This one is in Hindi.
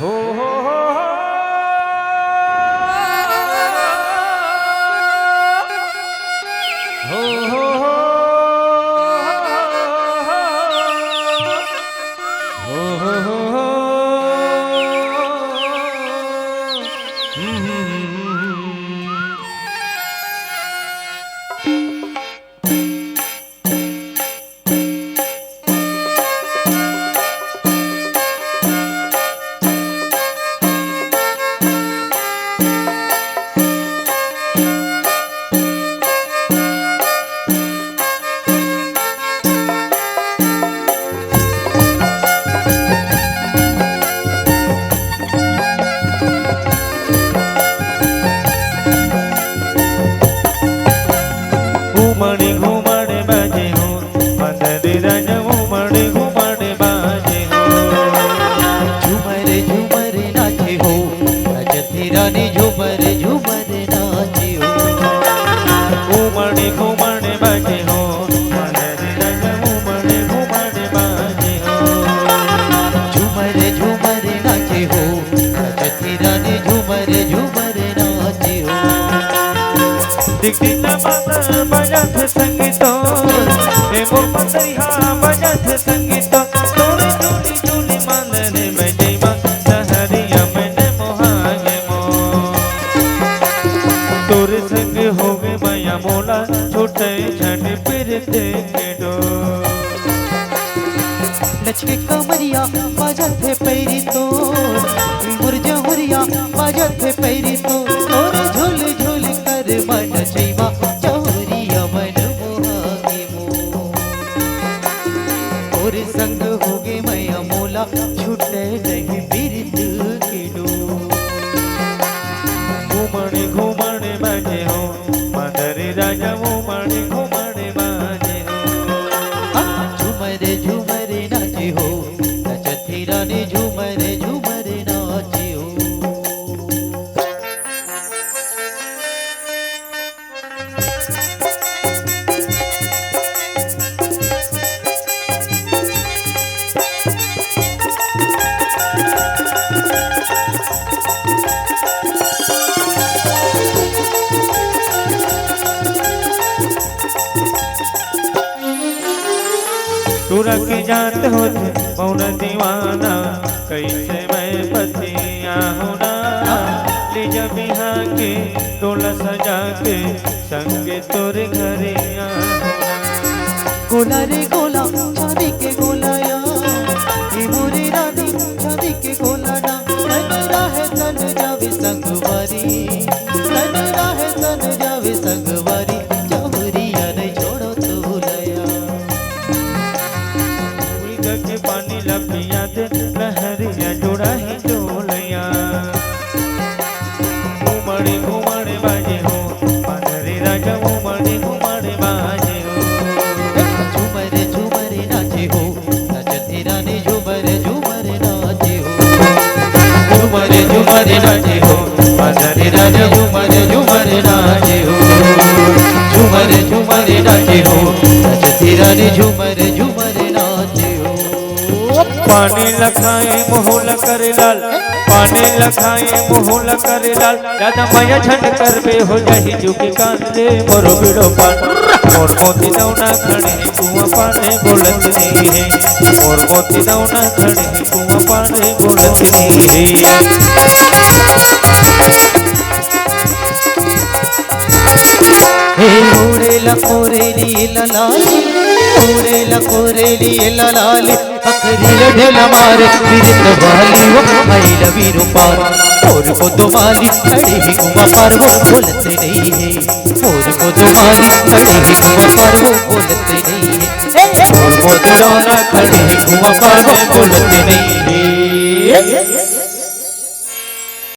हो हो हो दिखना माता बजत संगीतो ए मोर पतरिया बजत संगीतो तोरे झूली झूली मांदने बजे मा सहरिया मैंने मोहागे मो तोरे संग होगे माया मोला छोटे छठ पिरते के डो लचके कमरिया बजत है पैरी तो मुरझा हुरिया बजत है पैरी तो और झूल झूल कर मन जीवा चौरिया मन मोहागे मो और संग होगे मैया मोला छूटे नहीं बिरत के डो घूमने घूमने बाजे हो मादरे राजा घूमने घूमने बाजे हो झूमरे झूमरे नाचे हो नचती रानी झूमरे झूमरे नाचे हो तुरा के जात होते मौन दीवाना कैसे मैं पतिया होना ले जा बिहा के टोला सजा के संगे तोरे घरे आना गोला रे गोला चांदी के गोलाया ये मोरे रानी चांदी के गोला ना तन राहे तन जावे संगवारी तन राहे तन जावे संगवारी चौरिया ने छोड़ो तो लया के पानी लपिया दे लहरिया जोड़ा ही डोलिया घूमड़े घूमड़े बाजे हो मादरे राजा घूमड़े घूमड़े बाजे हो झूमरे झूमरे नाचे हो नचती रानी झूमरे झूमरे नाचे हो झूमरे झूमरे नाचे हो मादरे राजा झूमरे झूमरे नाचे हो झूमरे झूमरे नाचे हो नचती रानी झूमरे झूमरे नाचे हो पानी लखाए मोहल करे लाल पानी लखाए मोहल करे लाल दादा माया झंड कर बे हो जाही जुकी कांदे मोरो बिड़ो पान मोर मोती नौना खड़े कुआं पाने बोलत नहीं है मोर मोती नौना खड़े कुआं पाने बोलत नहीं है ओरेला ओरेली ललाली ओरेला ओरेली ललाली अखरी ढेला मारे बिरत वाली वो मैला वीरो पार और को दो माली खड़ी ही कुआं पार वो बोलते नहीं है और को दो माली खड़ी ही कुआं पार वो बोलते नहीं है मोर मोती नौना खड़े कुआं पाने बोलत नहीं है